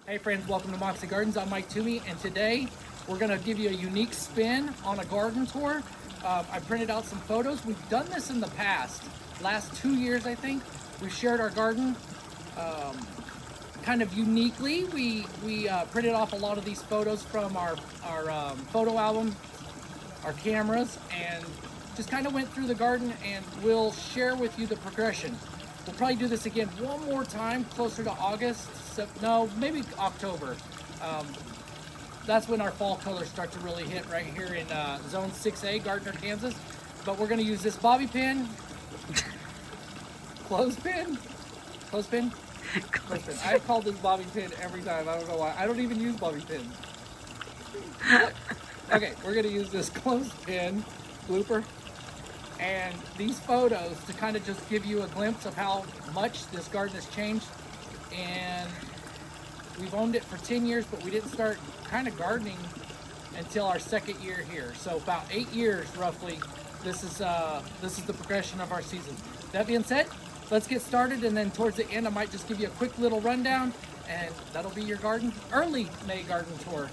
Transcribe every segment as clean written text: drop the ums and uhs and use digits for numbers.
Hey friends, welcome to Moxie Gardens. I'm Mike Toomey, and today we're going to give you a unique spin on a garden tour. I printed out some photos. We've done this in the past. Last 2 years, I think, we've shared our garden kind of uniquely. We printed off a lot of these photos from our photo album, our cameras, and just kind of went through the garden, and we'll share with you the progression. We'll probably do this again one more time closer to August. No, maybe October. That's when our fall colors start to really hit right here in Zone 6A, Gardner, Kansas. But we're going to use this bobby pin, clothespin. I've called this bobby pin every time. I don't know why. I don't even use bobby pins. Okay, we're going to use this clothespin blooper and these photos to kind of just give you a glimpse of how much this garden has changed. And we've owned it for 10 years, but we didn't start kind of gardening until our second year here. So about 8 years roughly, this is the progression of our season. That being said, let's get started, and then towards the end I might just give you a quick little rundown, and that'll be your early May garden tour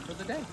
for the day.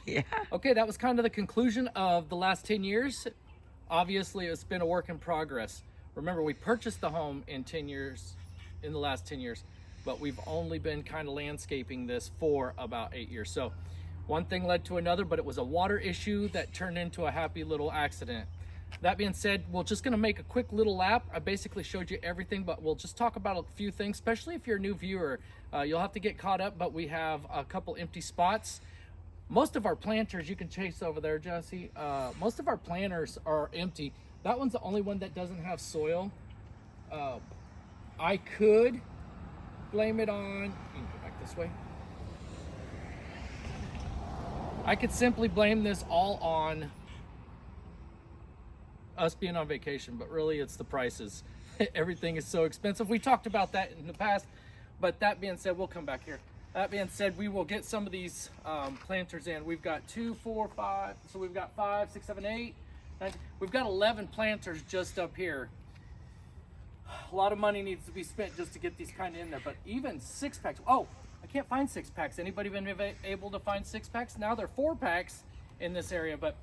Yeah. Okay, that was kind of the conclusion of the last 10 years. Obviously, it's been a work in progress. Remember, we purchased the home in the last 10 years, but we've only been kind of landscaping this for about 8 years. So one thing led to another, but it was a water issue that turned into a happy little accident. That being said, we're just gonna make a quick little lap. I basically showed you everything, but we'll just talk about a few things, especially if you're a new viewer. You'll have to get caught up, but we have a couple empty spots. Most of our planters, you can chase over there, Jesse. Most of our planters are empty. That one's the only one that doesn't have soil. I could blame it on, you can go back this way. I could simply blame this all on us being on vacation, but really it's the prices. Everything is so expensive. We talked about that in the past, but that being said, we'll come back here. That being said, we will get some of these planters in. We've got 2, 4, 5, so we've got 5, 6, 7, 8, 9. We've got 11 planters just up here. A lot of money needs to be spent just to get these kind of in there, but even 6-packs. Oh, I can't find 6-packs. Anybody been able to find 6-packs? Now they're 4-packs in this area, but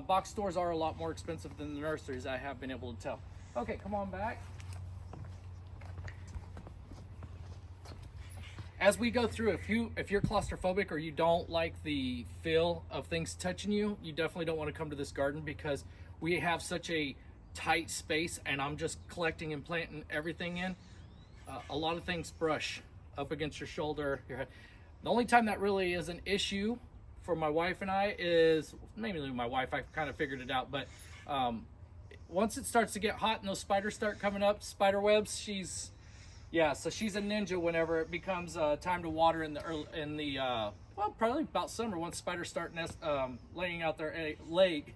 box stores are a lot more expensive than the nurseries, I have been able to tell. Okay, come on back. As we go through, if you're claustrophobic or you don't like the feel of things touching you, you definitely don't want to come to this garden because we have such a tight space and I'm just collecting and planting everything in. A lot of things brush up against your shoulder, your head. The only time that really is an issue for my wife and I is, mainly my wife, I've kind of figured it out, but once it starts to get hot and those spiders start coming up, spider webs, she's a ninja whenever it becomes time to water in the well, probably about summer once spiders start laying out their egg.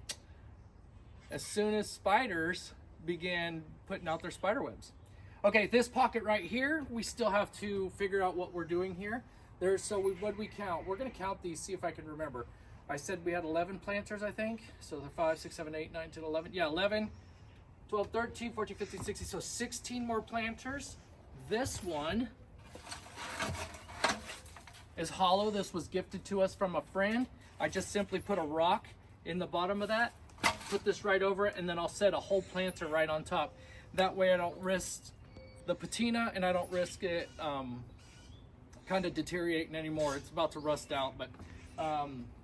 As soon as spiders begin putting out their spider webs. Okay, this pocket right here, we still have to figure out what we're doing here. What we count? We're gonna count these, see if I can remember. I said we had 11 planters, I think. So they're 5, 6, 7, 8, 9, 10, 11. Yeah, 11, 12, 13, 14, 15, 16. So 16 more planters. This one is hollow. This was gifted to us from a friend. I just simply put a rock in the bottom of that, put this right over it, and then I'll set a whole planter right on top. That way I don't risk the patina and I don't risk it kind of deteriorating anymore. It's about to rust out, but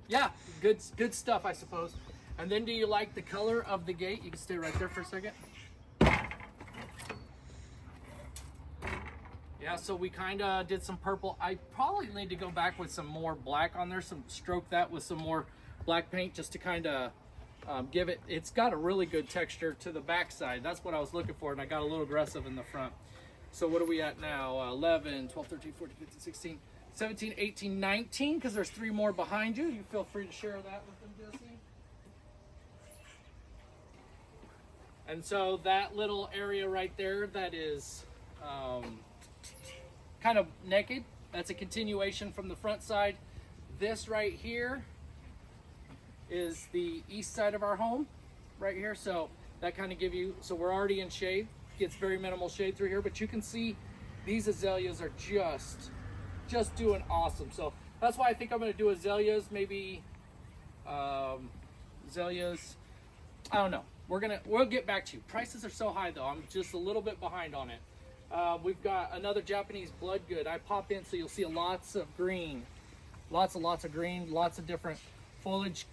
yeah, good stuff, I suppose. And then do you like the color of the gate? You can stay right there for a second. Yeah, so we kind of did some purple. I probably need to go back with some more black on there, stroke that with some more black paint just to kind of give it, it's got a really good texture to the back side. That's what I was looking for, and I got a little aggressive in the front. So what are we at now? 11, 12, 13, 14, 15, 16, 17, 18, 19, because there's 3 more behind you. You feel free to share that with them, Jesse. And so that little area right there that is kind of naked, that's a continuation from the front side. This right here is the east side of our home right here, so that kind of give you, so we're already in shade, gets very minimal shade through here, but you can see these azaleas are just doing awesome. So that's why I think I'm going to do azaleas, maybe azaleas, I don't know, we'll get back to you. Prices are so high though, I'm just a little bit behind on it. We've got another Japanese bloodgood. I pop in so you'll see lots of green, lots of green, lots of different foliage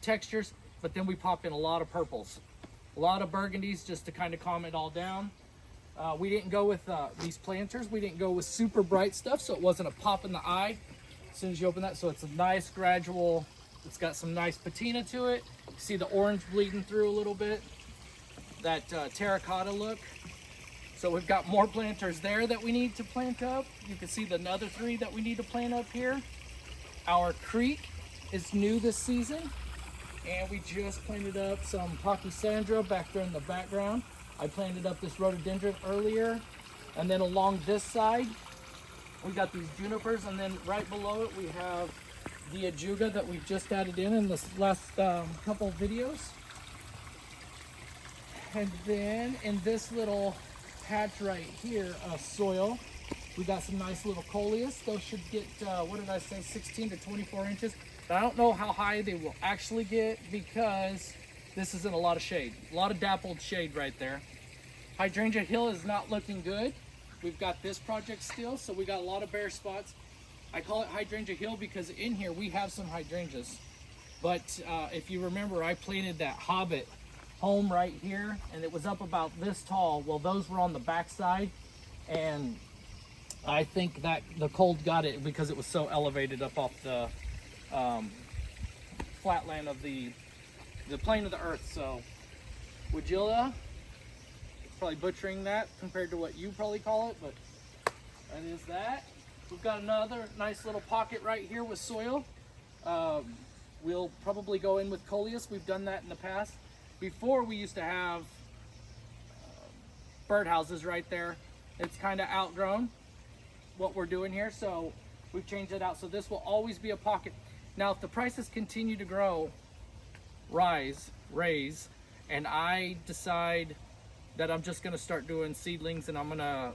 textures, but then we pop in a lot of purples, a lot of burgundies just to kind of calm it all down. We didn't go with these planters, we didn't go with super bright stuff, so it wasn't a pop in the eye as soon as you open that. So it's a nice gradual, it's got some nice patina to it. You see the orange bleeding through a little bit, that terracotta look. So we've got more planters there that we need to plant up. You can see the another 3 that we need to plant up here. Our creek is new this season, and we just planted up some Pachysandra back there in the background. I planted up this rhododendron earlier, and then along this side we got these junipers, and then right below it we have the ajuga that we've just added in this last couple videos. And then in this little patch right here of soil, we got some nice little coleus. Those should get, what did I say, 16 to 24 inches. I don't know how high they will actually get because this is in a lot of shade. A lot of dappled shade right there. Hydrangea Hill is not looking good. We've got this project still, so we got a lot of bare spots. I call it Hydrangea Hill because in here we have some hydrangeas. But if you remember, I planted that Hobbit home right here, and it was up about this tall. Well, those were on the back side, and I think that the cold got it because it was so elevated up off the flatland of the plane of the earth. So Weigela, probably butchering that compared to what you probably call it, but that is that. We've got another nice little pocket right here with soil. We'll probably go in with coleus. We've done that in the past. Before, we used to have birdhouses right there. It's kind of outgrown what we're doing here, so we've changed it out. So this will always be a pocket. Now, if the prices continue to grow, raise, and I decide that I'm just gonna start doing seedlings and I'm gonna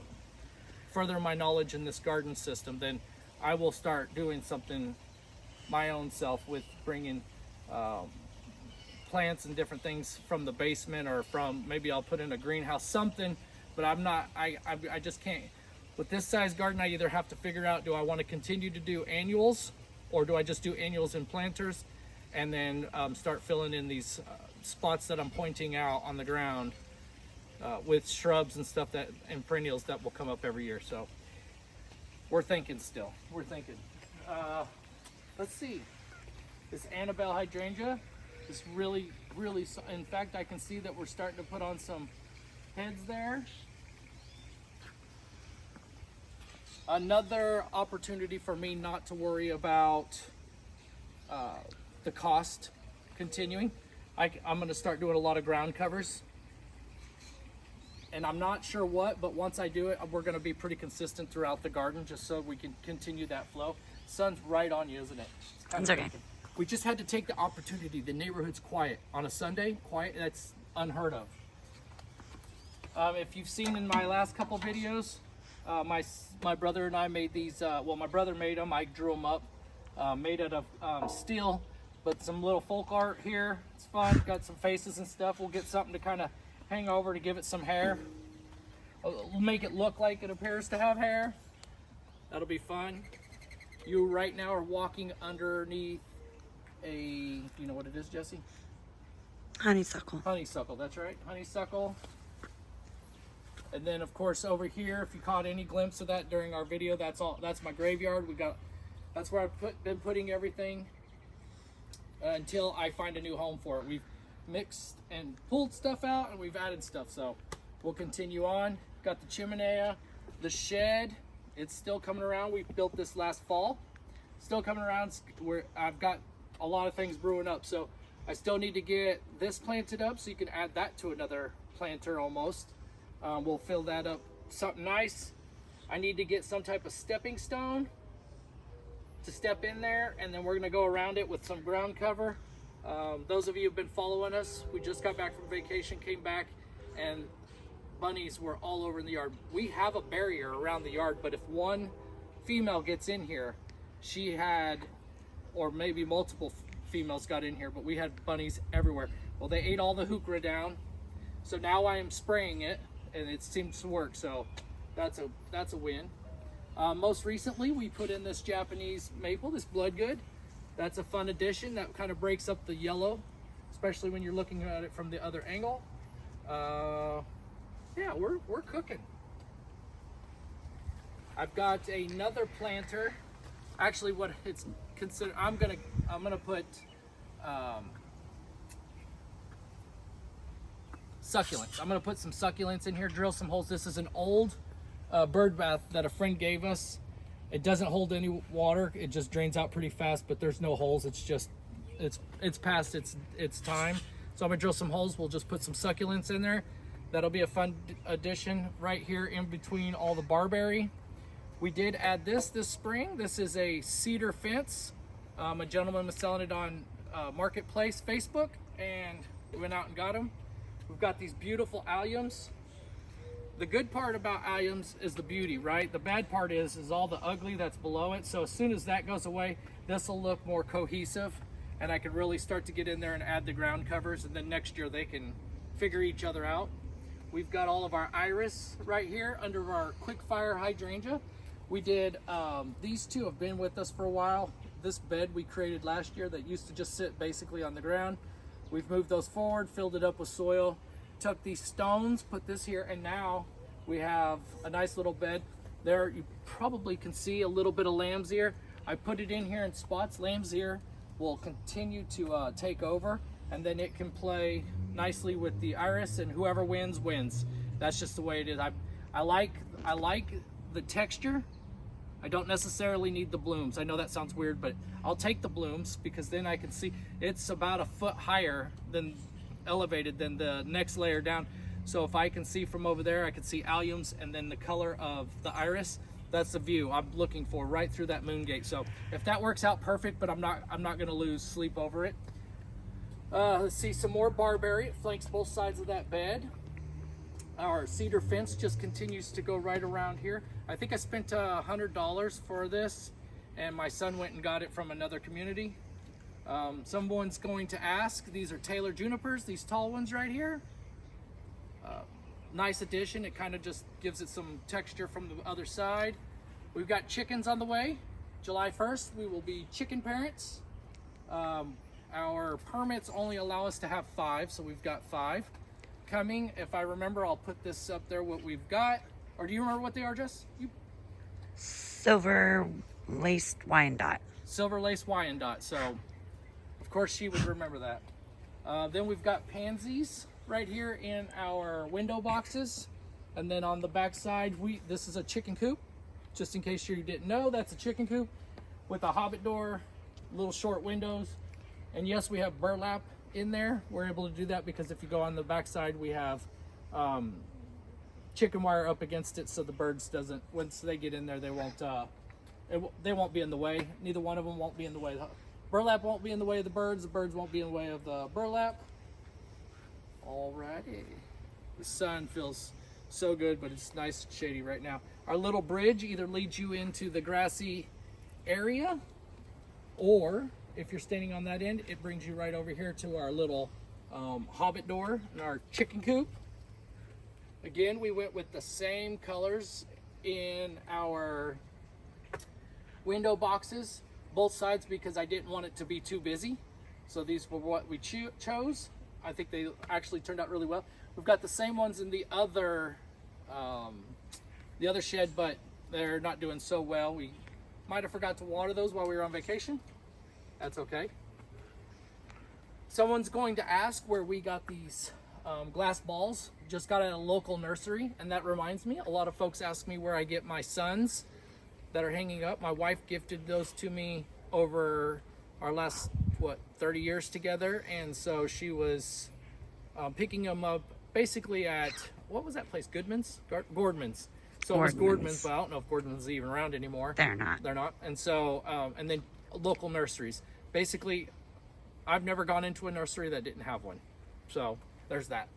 further my knowledge in this garden system, then I will start doing something my own self with bringing plants and different things from the basement, or from, maybe I'll put in a greenhouse, something, but I just can't. With this size garden, I either have to figure out, do I want to continue to do annuals, or do I just do annuals and planters, and then start filling in these spots that I'm pointing out on the ground with shrubs and stuff and perennials that will come up every year. So we're thinking still. We're thinking. Let's see. This Annabelle hydrangea is really, in fact, I can see that we're starting to put on some heads there. Another opportunity for me not to worry about the cost continuing. I'm going to start doing a lot of ground covers. And I'm not sure what, but once I do it, we're going to be pretty consistent throughout the garden, just so we can continue that flow. Sun's right on you, isn't it? It's okay. We just had to take the opportunity. The neighborhood's quiet. On a Sunday, quiet, that's unheard of. If you've seen in my last couple videos, my brother and I made these, well, my brother made them, I drew them up, made out of steel, but some little folk art here. It's fun, got some faces and stuff. We'll get something to kind of hang over to give it some hair. We'll make it look like it appears to have hair. That'll be fun. You right now are walking underneath you know what it is, Jesse? Honeysuckle. Honeysuckle, that's right, honeysuckle. And then of course over here, if you caught any glimpse of that during our video, that's my graveyard. That's where I've been putting everything until I find a new home for it. We've mixed and pulled stuff out, and we've added stuff, so we'll continue on. Got the chimenea, the shed, it's still coming around. We built this last fall, still coming around. I've got a lot of things brewing up, so I still need to get this planted up so you can add that to another planter almost. We'll fill that up something nice. I need to get some type of stepping stone to step in there, and then we're going to go around it with some ground cover. Those of you who've been following us, we just got back from vacation, came back, and bunnies were all over in the yard. We have a barrier around the yard, but if one female gets in here, she had, or maybe multiple females got in here, but we had bunnies everywhere. Well, they ate all the heuchera down, so now I am spraying it, and it seems to work, so that's a win. Most recently, we put in this Japanese maple, this Bloodgood. That's a fun addition. That kind of breaks up the yellow, especially when you're looking at it from the other angle. Yeah, we're cooking. I've got another planter. Actually, what it's considered, I'm gonna put succulents. I'm gonna put some succulents in here. Drill some holes. This is an old bird bath that a friend gave us. It doesn't hold any water. It just drains out pretty fast, but there's no holes. It's just, it's past its time. So I'm gonna drill some holes. We'll just put some succulents in there. That'll be a fun addition right here in between all the barberry. We did add this spring. This is a cedar fence. A gentleman was selling it on Marketplace Facebook, and we went out and got them. We've got these beautiful alliums. the good part about alliums is the beauty, right? The bad part is all the ugly that's below it. So as soon as that goes away, this will look more cohesive, and I can really start to get in there and add the ground covers, and then next year they can figure each other out. We've got all of our iris right here under our quick fire hydrangea. We did, these two have been with us for a while. This bed we created last year that used to just sit basically on the ground. We've moved those forward, filled it up with soil, took these stones, put this here, and now we have a nice little bed. There you probably can see a little bit of lamb's ear. I put it in here in spots. Lamb's ear will continue to take over, and then it can play nicely with the iris, and whoever wins wins. That's just the way it is. I like the texture. I don't necessarily need the blooms. I know that sounds weird, but I'll take the blooms because then I can see it's about a foot higher than elevated than the next layer down. So if I can see from over there, I can see alliums, and then the color of the iris. That's the view I'm looking for right through that moon gate. So if that works out, perfect. But I'm not going to lose sleep over it. Let's see, some more barberry. It flanks both sides of that bed. Our cedar fence just continues to go right around here. I think I spent $100 for this, and my son went and got it from another community. Someone's going to ask, these are Taylor junipers, these tall ones right here. Nice addition. It kind of just gives it some texture from the other side. We've got chickens on the way. July 1st, we will be chicken parents. Our permits only allow us to have 5, so we've got 5 coming. If I remember, I'll put this up there, what we've got. Or do you remember what they are, Jess? Silver laced Wyandotte. Silver lace Wyandotte. So, of course, she would remember that. Then we've got pansies right here in our window boxes. And then on the back side, this is a chicken coop. Just in case you didn't know, that's a chicken coop with a hobbit door, little short windows. And yes, we have burlap in there. We're able to do that because if you go on the back side, we have chicken wire up against it, so the birds doesn't, once they get in there, they won't be in the way. Neither one of them won't be in the way. The burlap won't be in the way of the birds won't be in the way of the burlap. Alrighty. The sun feels so good, but it's nice and shady right now. Our little bridge either leads you into the grassy area, or if you're standing on that end, it brings you right over here to our little hobbit door and our chicken coop. Again, we went with the same colors in our window boxes, both sides, because I didn't want it to be too busy. So these were what we chose. I think they actually turned out really well. We've got the same ones in the other shed, but they're not doing so well. We might have forgot to water those while we were on vacation. That's okay. Someone's going to ask where we got these glass balls. Just got at a local nursery, and that reminds me, a lot of folks ask me where I get my suns that are hanging up. My wife gifted those to me over our last 30 years together, and so she was picking them up basically at, what was that place, Goodman's? Gordman's. So it was Gordman's, but I don't know if Gordman's is even around anymore. They're not. And so and then local nurseries. Basically, I've never gone into a nursery that didn't have one, so there's that.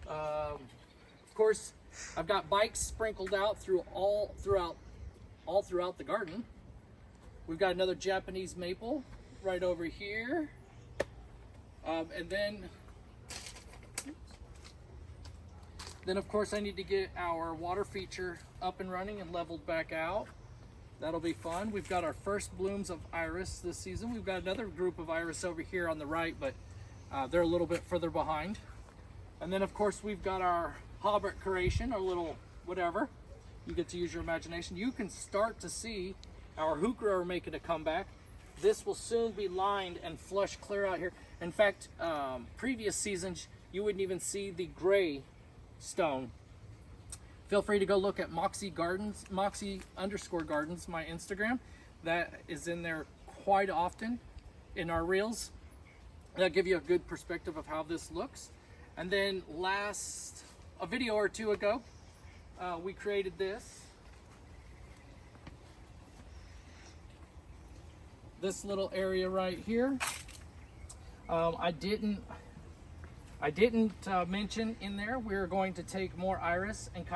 Of course, I've got bikes sprinkled out all throughout the garden. We've got another Japanese maple right over here, and then of course I need to get our water feature up and running and leveled back out. That'll be fun. We've got our first blooms of iris this season. We've got another group of iris over here on the right, but they're a little bit further behind. And then of course we've got our hobbit creation, our little whatever. You get to use your imagination. You can start to see our heuchera making a comeback. This will soon be lined and flush clear out here. In fact, previous seasons, you wouldn't even see the gray stone. Feel free to go look at Moxie Gardens, Moxie_Gardens, my Instagram. That is in there quite often in our reels. That'll give you a good perspective of how this looks. And then a video or two ago, we created this little area right here. I didn't mention in there, we're going to take more iris and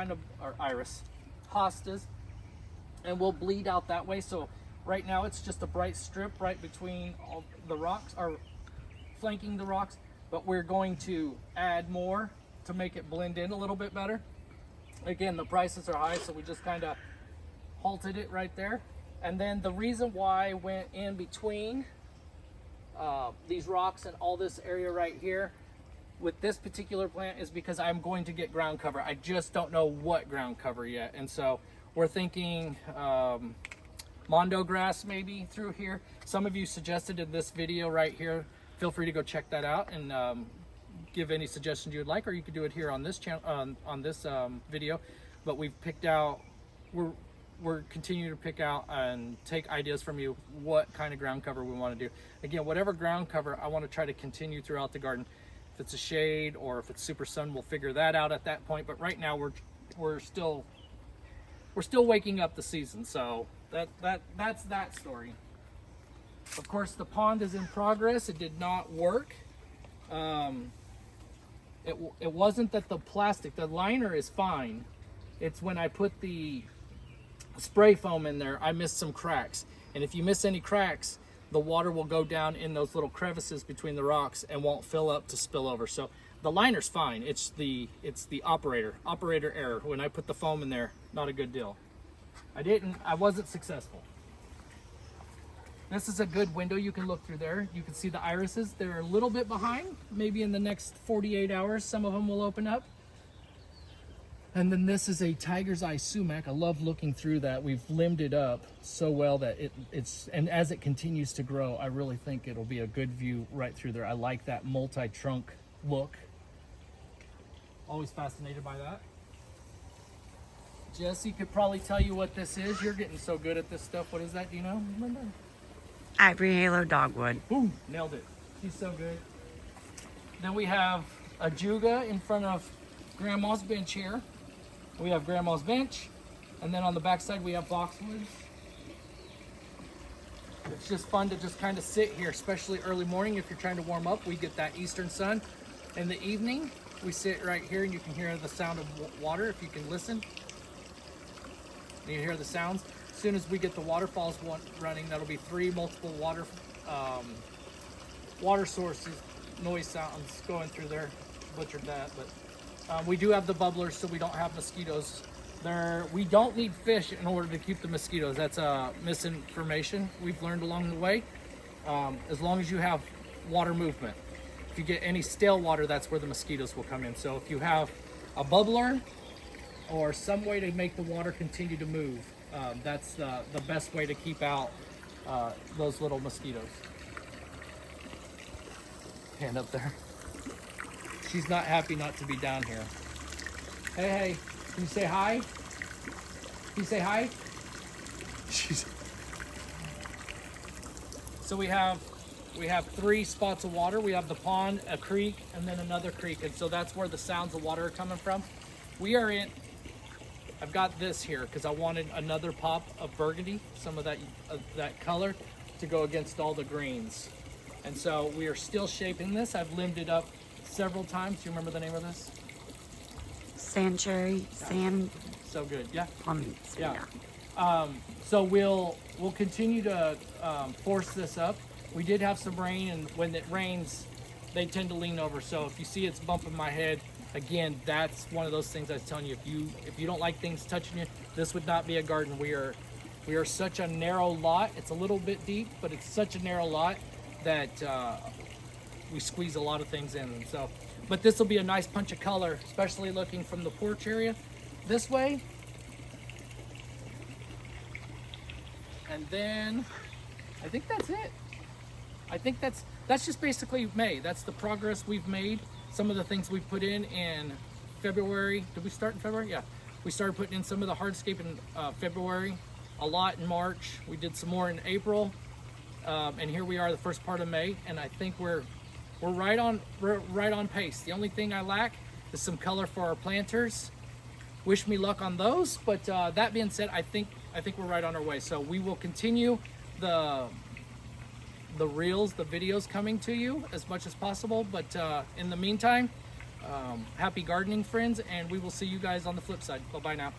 hostas, and we'll bleed out that way. So right now it's just a bright strip right between all the rocks, or flanking the rocks, but we're going to add more to make it blend in a little bit better. Again, the prices are high, so we just kind of halted it right there. And then the reason why I went in between these rocks and all this area right here with this particular plant is because I'm going to get ground cover. I just don't know what ground cover yet. And so we're thinking Mondo grass maybe through here. Some of you suggested in this video right here. Feel free to go check that out and give any suggestions you would like, or you could do it here on this channel, on this video. But we've picked out, we're continuing to pick out and take ideas from you what kind of ground cover we want to do. Again, whatever ground cover, I want to try to continue throughout the garden. If it's a shade or if it's super sun, we'll figure that out at that point. But right now we're still waking up the season, so that's that story. Of course, the pond is in progress. It did not work. It wasn't that the liner is fine. It's when I put the spray foam in there, I missed some cracks. And if you miss any cracks, the water will go down in those little crevices between the rocks and won't fill up to spill over. So the liner's fine. It's the operator error. When I put the foam in there, not a good deal. I wasn't successful. This is a good window. You can look through there. You can see the irises. They're a little bit behind. Maybe in the next 48 hours, some of them will open up. And then this is a tiger's eye sumac. I love looking through that. We've limbed it up so well that and as it continues to grow, I really think it'll be a good view right through there. I like that multi-trunk look. Always fascinated by that. Jesse could probably tell you what this is. You're getting so good at this stuff. What is that? Do you know? Ivory Halo Dogwood. Boom, nailed it. She's so good. Then we have a Juga in front of Grandma's bench here. We have Grandma's bench, and then on the back side we have boxwoods. It's just fun to just kind of sit here, especially early morning if you're trying to warm up. We get that eastern sun. In the evening, we sit right here and you can hear the sound of water if you can listen. You hear the sounds. As soon as we get the waterfalls running, that'll be 3 multiple water sources, noise sounds going through there. Butchered that, but we do have the bubblers, so we don't have mosquitoes. We don't need fish in order to keep the mosquitoes. That's misinformation we've learned along the way. As long as you have water movement. If you get any stale water, that's where the mosquitoes will come in. So if you have a bubbler or some way to make the water continue to move, that's the best way to keep out those little mosquitoes. Hand up there. She's not happy not to be down here. Hey, can you say hi? Can you say hi? So we have 3 spots of water. We have the pond, a creek, and then another creek. And so that's where the sounds of water are coming from. I've got this here because I wanted another pop of burgundy, some of that color to go against all the greens. And so we are still shaping this. I've limbed it up several times. Do you remember the name of this? Sand cherry, sand. So good, yeah. Yeah. So we'll continue to force this up. We did have some rain, and when it rains, they tend to lean over. So if you see it's bumping my head, again, that's one of those things I was telling you. If you don't like things touching you, this would not be a garden. We are such a narrow lot. It's a little bit deep, but it's such a narrow lot that we squeeze a lot of things in. And so, but this will be a nice punch of color, especially looking from the porch area this way. And then I think that's it. I think that's just basically May. That's the progress we've made. Some of the things we put in February. Did we start in February? Yeah. We started putting in some of the hardscape in February, a lot in March. We did some more in April. And here we are, the first part of May, and I think we're right on pace. The only thing I lack is some color for our planters. Wish me luck on those, but that being said, I think we're right on our way. So we will continue the the reels, the videos coming to you as much as possible. But in the meantime, happy gardening, friends, and we will see you guys on the flip side. Bye-bye now.